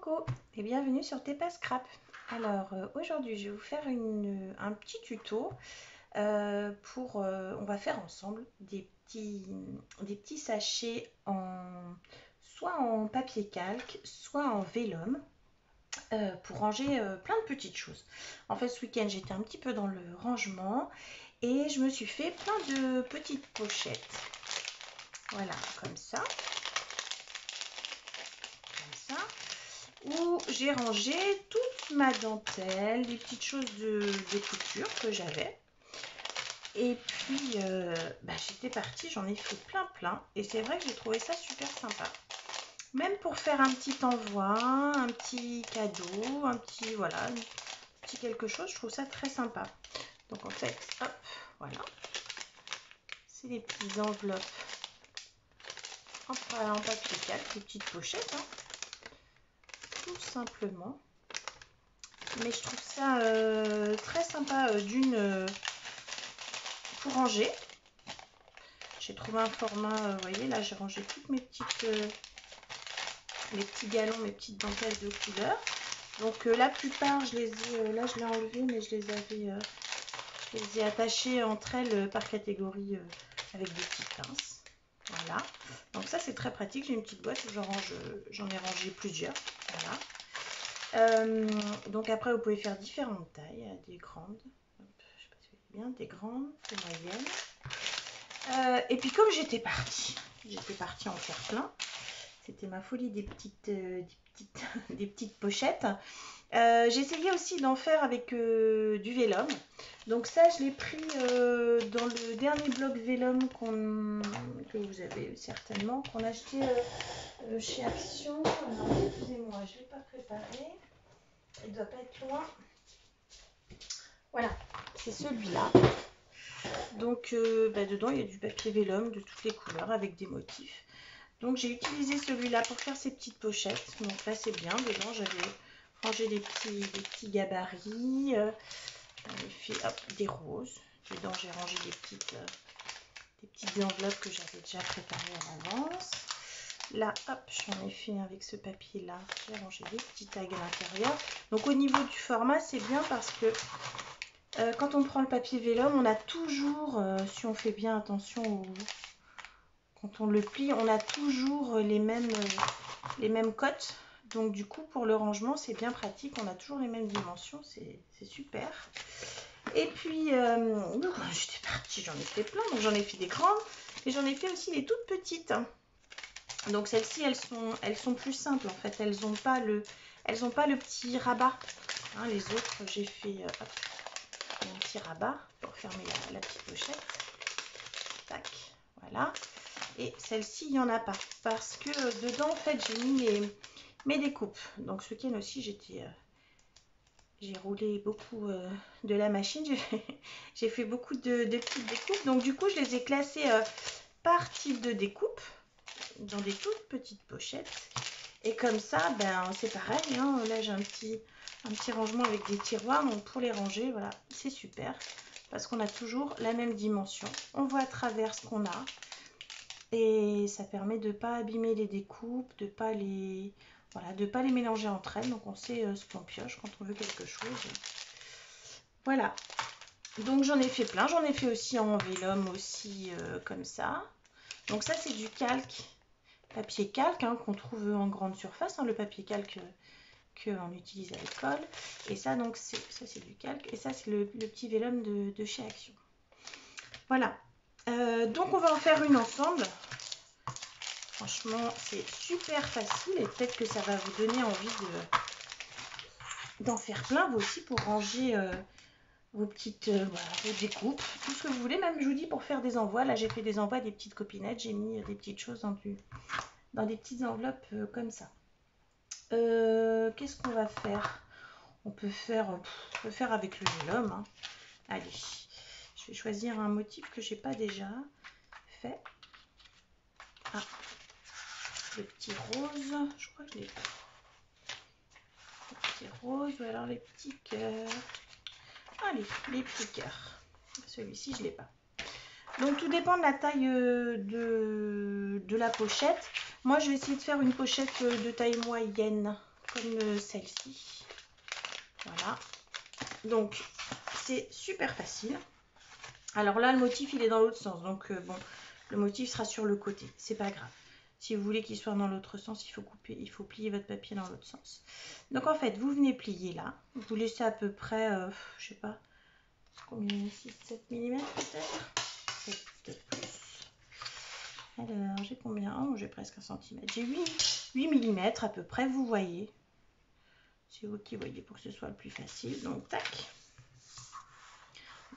Coucou et bienvenue sur TPA Scrap. Alors aujourd'hui je vais vous faire un petit tuto on va faire ensemble des petits sachets soit en papier calque, soit en vélum pour ranger plein de petites choses. En fait ce week-end j'étais un petit peu dans le rangement et je me suis fait plein de petites pochettes. Voilà, comme ça. Où j'ai rangé toute ma dentelle, des petites choses de couture que j'avais. Et puis, j'étais partie, j'en ai fait plein. Et c'est vrai que j'ai trouvé ça super sympa. Même pour faire un petit envoi, un petit cadeau, un petit quelque chose, je trouve ça très sympa. Donc en fait, hop, voilà. C'est des petites enveloppes en papier calque, des petites pochettes, hein. Tout simplement. Mais je trouve ça très sympa pour ranger. J'ai trouvé un format, vous voyez là j'ai rangé toutes mes petites mes petits galons, mes petites dentelles de couleur. Donc la plupart je les ai là je l'ai enlevé, mais je les ai attachées entre elles par catégorie avec des petites pinces. Voilà, donc ça c'est très pratique. J'ai une petite boîte où j'en ai rangé plusieurs. Voilà. Donc après vous pouvez faire différentes tailles, des grandes, je sais pas si vous voyez bien, des grandes, des moyennes. Et puis comme j'étais partie en faire plein, c'était ma folie des petites pochettes. J'ai essayé aussi d'en faire avec du vélum. Donc ça je l'ai pris dans le dernier bloc vélum que vous avez certainement, qu'on a acheté chez Action. Alors excusez-moi, je ne l'ai pas préparé. Il ne doit pas être loin. Voilà, c'est celui-là. Donc dedans il y a du papier vélum de toutes les couleurs avec des motifs. Donc j'ai utilisé celui-là pour faire ces petites pochettes. Donc là c'est bien. Dedans j'avais rangé des petits gabarits. J'avais fait des roses. Dedans j'ai rangé des petites enveloppes que j'avais déjà préparées en avance. Là, hop, j'en ai fait avec ce papier-là. J'ai rangé des petits tags à l'intérieur. Donc au niveau du format, c'est bien parce que quand on prend le papier vélum, on a toujours, si on fait bien attention, quand on le plie, on a toujours les mêmes cotes. Donc du coup, pour le rangement, c'est bien pratique. On a toujours les mêmes dimensions, c'est super. Et puis, j'étais partie, j'en ai fait plein. Donc j'en ai fait des grandes et j'en ai fait aussi des toutes petites. Donc celles-ci, elles sont plus simples en fait. Elles n'ont pas le petit rabat. Hein, les autres, j'ai fait un petit rabat pour fermer la petite pochette. Tac, voilà. Et celle-ci, il n'y en a pas. Parce que dedans, en fait, j'ai mis mes découpes. Donc ce week-end aussi, j'ai roulé beaucoup de la machine. J'ai fait beaucoup de petites découpes. Donc du coup, je les ai classées par type de découpe dans des toutes petites pochettes. Et comme ça, c'est pareil. Hein, là, j'ai un petit rangement avec des tiroirs. Donc pour les ranger, voilà, c'est super. Parce qu'on a toujours la même dimension. On voit à travers ce qu'on a. Et ça permet de ne pas abîmer les découpes, de ne pas les mélanger entre elles. Donc on sait ce qu'on pioche quand on veut quelque chose. Voilà. Donc j'en ai fait plein. J'en ai fait aussi en vélum aussi comme ça. Donc ça c'est du calque, papier calque hein, qu'on trouve en grande surface. Hein, le papier calque qu'on utilise à l'école. Et ça donc c'est du calque. Et ça c'est le petit vélum de chez Action. Voilà. Donc on va en faire une ensemble. Franchement, c'est super facile et peut-être que ça va vous donner envie d'en faire plein vous aussi pour ranger vos petites vos découpes, tout ce que vous voulez. Même je vous dis pour faire des envois. Là, j'ai fait des envois des petites copinettes. J'ai mis des petites choses dans des petites enveloppes comme ça. Qu'est-ce qu'on va faire? On peut faire avec le vélum. Hein. Allez, je vais choisir un motif que j'ai pas déjà fait. Ah. Le petit rose, je crois que je l'ai pas. Le petit rose ou alors les petits cœurs. Allez, les petits cœurs. Celui-ci, je l'ai pas. Donc tout dépend de la taille de la pochette. Moi, je vais essayer de faire une pochette de taille moyenne. comme celle-ci. Voilà. Donc, c'est super facile. Alors là, le motif, il est dans l'autre sens. Donc, bon, le motif sera sur le côté. C'est pas grave. Si vous voulez qu'il soit dans l'autre sens, il faut couper, il faut plier votre papier dans l'autre sens. Donc, en fait, vous venez plier là. Vous laissez à peu près, je sais pas, combien, 6-7 mm peut-être. Peut-être plus. Alors, j'ai combien? Oh, j'ai presque 1 cm. J'ai 8 mm à peu près, vous voyez. C'est vous qui voyez pour que ce soit le plus facile. Donc, tac.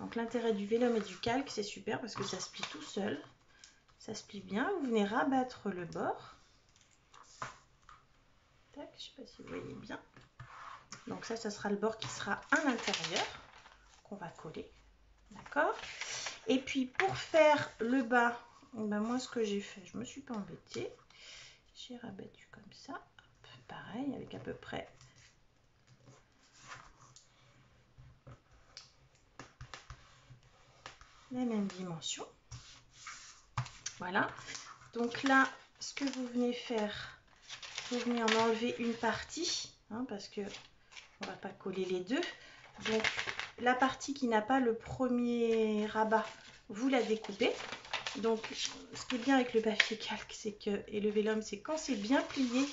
Donc, l'intérêt du vélum et du calque, c'est super parce que ça se plie tout seul. Ça se plie bien. Vous venez rabattre le bord. Tac, je ne sais pas si vous voyez bien. Donc, ça sera le bord qui sera à l'intérieur, qu'on va coller. D'accord? Et puis, pour faire le bas, ben moi, ce que j'ai fait, je ne me suis pas embêtée. J'ai rabattu comme ça. Hop, pareil, avec à peu près la même dimension. Voilà. Donc là, ce que vous venez faire, vous venez en enlever une partie, hein, parce que on va pas coller les deux. Donc la partie qui n'a pas le premier rabat, vous la découpez. Donc ce qui est bien avec le papier calque, c'est que, et le vélum, c'est quand c'est bien plié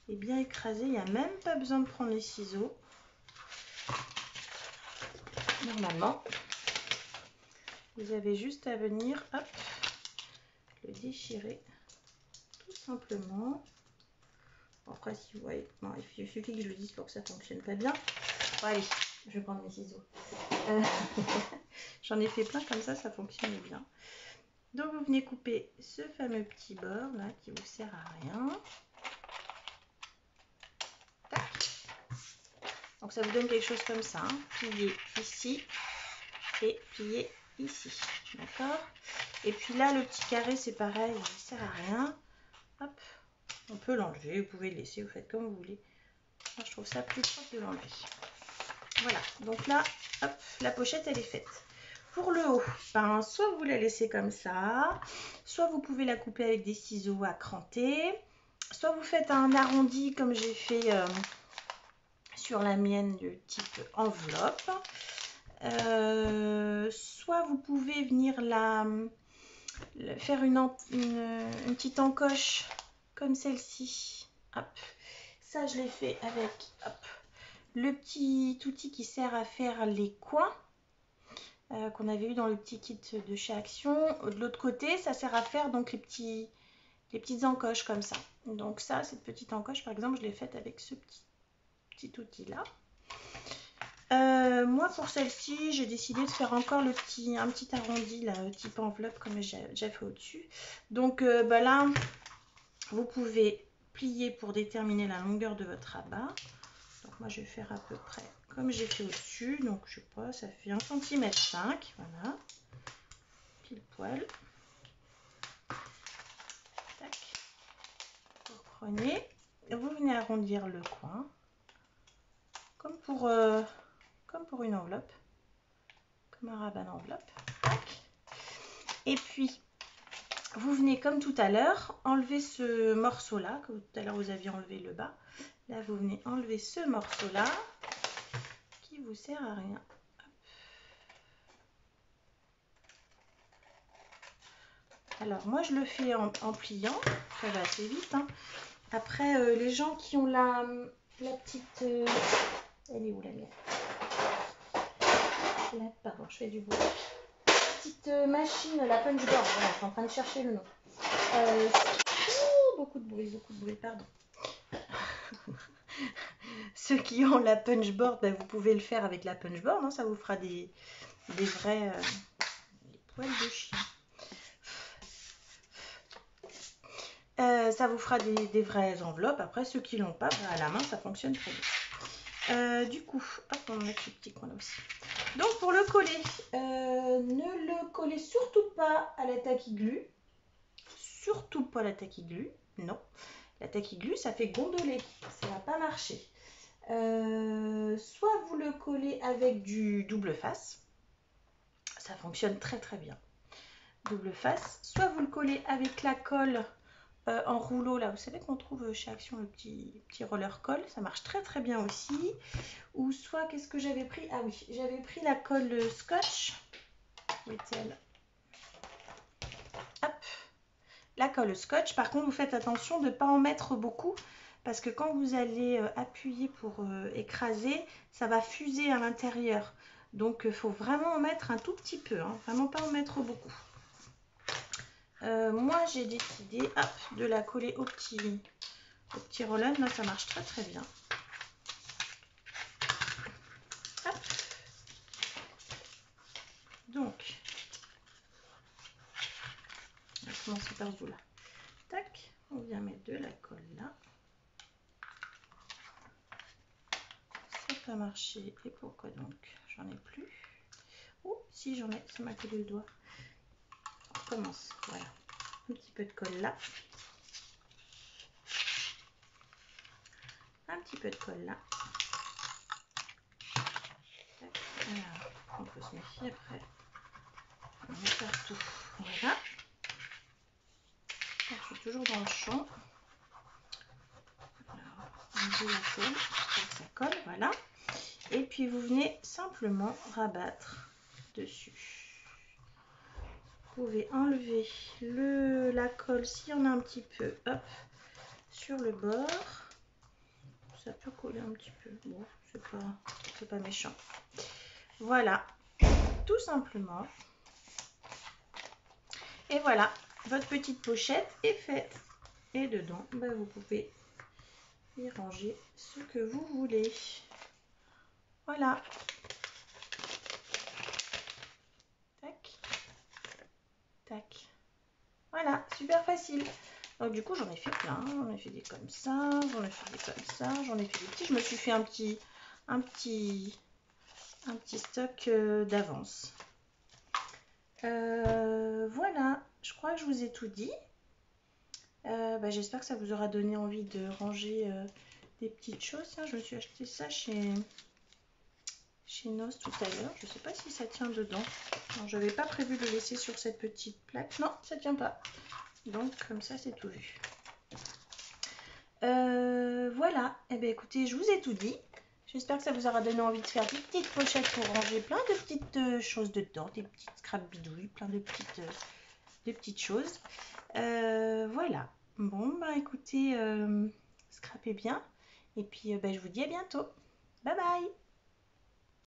et bien écrasé, il n'y a même pas besoin de prendre les ciseaux. Normalement, vous avez juste à venir, hop, le déchirer tout simplement. Après, si vous voyez, bon, il suffit que je le dise pour que ça fonctionne pas bien. Bon, allez, je vais prendre mes ciseaux. J'en ai fait plein comme ça fonctionne bien. Donc, vous venez couper ce fameux petit bord là qui vous sert à rien. Tac. Donc, ça vous donne quelque chose comme ça. Hein. Plier ici et plier ici. D'accord? Et puis là, le petit carré, c'est pareil, il ne sert à rien. Hop, on peut l'enlever, vous pouvez le laisser, vous faites comme vous voulez. Moi, je trouve ça plus propre de l'enlever. Voilà, donc là, hop, la pochette, elle est faite. Pour le haut, ben, soit vous la laissez comme ça, soit vous pouvez la couper avec des ciseaux à cranter, soit vous faites un arrondi comme j'ai fait sur la mienne de type enveloppe. Soit vous pouvez venir faire une petite encoche comme celle-ci. Hop. Ça, je l'ai fait avec hop, le petit outil qui sert à faire les coins qu'on avait eu dans le petit kit de chez Action. De l'autre côté, ça sert à faire donc les petites encoches comme ça. Donc ça, cette petite encoche, par exemple, je l'ai faite avec ce petit outil-là. Moi, pour celle-ci, j'ai décidé de faire encore un petit arrondi, là, type enveloppe, comme j'ai fait au-dessus. Donc bah là, vous pouvez plier pour déterminer la longueur de votre rabat. Donc moi, je vais faire à peu près comme j'ai fait au-dessus. Donc, je sais pas, ça fait 1,5 cm. Voilà. Pile poil. Tac. Vous prenez, vous venez arrondir le coin. Comme pour une enveloppe. Comme un rabat d'enveloppe. Tac. Et puis, vous venez comme tout à l'heure enlever ce morceau-là. Comme tout à l'heure, vous aviez enlevé le bas. Là, vous venez enlever ce morceau-là qui vous sert à rien. Alors, moi, je le fais en pliant. Ça va assez vite. Hein. Après, les gens qui ont la petite... Elle est où la mienne? Là, pardon, je fais du bruit. Petite machine, la punch board. Voilà, je suis en train de chercher le nom. Beaucoup de bruit, pardon. Ceux qui ont la punch board, ben, vous pouvez le faire avec la punch board. Hein, ça vous fera des vrais des poils de chien. Ça vous fera des vraies enveloppes. Après, ceux qui l'ont pas, ben, à la main, ça fonctionne très bien. Du coup, hop, on met ce petit coin là aussi. Donc, pour le coller, ne le collez surtout pas à la taquiglue. Surtout pas la taquiglue. Non. La taquiglue, ça fait gondoler. Ça va pas marcher. Soit vous le collez avec du double face. Ça fonctionne très très bien. Double face. Soit vous le collez avec la colle en rouleau là, vous savez qu'on trouve chez Action le petit roller colle, ça marche très très bien aussi. Ou soit qu'est-ce que j'avais pris? Ah oui, j'avais pris la colle scotch. Où est-elle? Hop, la colle scotch. Par contre, vous faites attention de ne pas en mettre beaucoup parce que quand vous allez appuyer pour écraser, ça va fuser à l'intérieur. Donc, il faut vraiment en mettre un tout petit peu, hein, vraiment pas en mettre beaucoup. Moi, j'ai décidé de la coller au petit roll-on. Là, ça marche très très bien. Hop. Donc, on va commencer par vous là. Tac, on vient mettre de la colle là. Ça n'a pas marché. Et pourquoi donc? J'en ai plus. Oh, si j'en ai, ça m'a collé le doigt. On commence. Voilà. Un petit peu de colle là. Un petit peu de colle là. Tac. Alors, on peut se méfier après. On met partout. Voilà. Je suis toujours dans le champ. Enlever la colle pour que ça colle, voilà. Et puis vous venez simplement rabattre dessus. Vous pouvez enlever la colle s'il y en a un petit peu, hop, sur le bord. Ça peut coller un petit peu. Bon, c'est pas méchant. Voilà, tout simplement. Et voilà, votre petite pochette est faite. Et dedans, vous pouvez y ranger ce que vous voulez. Voilà. Tac. Tac. Voilà, super facile. Donc du coup, j'en ai fait plein. J'en ai fait des comme ça, j'en ai fait des comme ça, j'en ai fait des petits. Je me suis fait un petit stock d'avance. Voilà, je crois que je vous ai tout dit. J'espère que ça vous aura donné envie de ranger des petites choses. Tiens, je me suis acheté ça chez Nos tout à l'heure. Je ne sais pas si ça tient dedans. Je n'avais pas prévu de le laisser sur cette petite plaque. Non, ça ne tient pas. Donc comme ça, c'est tout vu. Voilà. Eh bien, écoutez, je vous ai tout dit. J'espère que ça vous aura donné envie de faire des petites pochettes pour ranger plein de petites choses dedans, des petites scrap bidouilles, plein de petites choses. Voilà. Bon, écoutez, scrapez bien. Et puis, je vous dis à bientôt. Bye bye.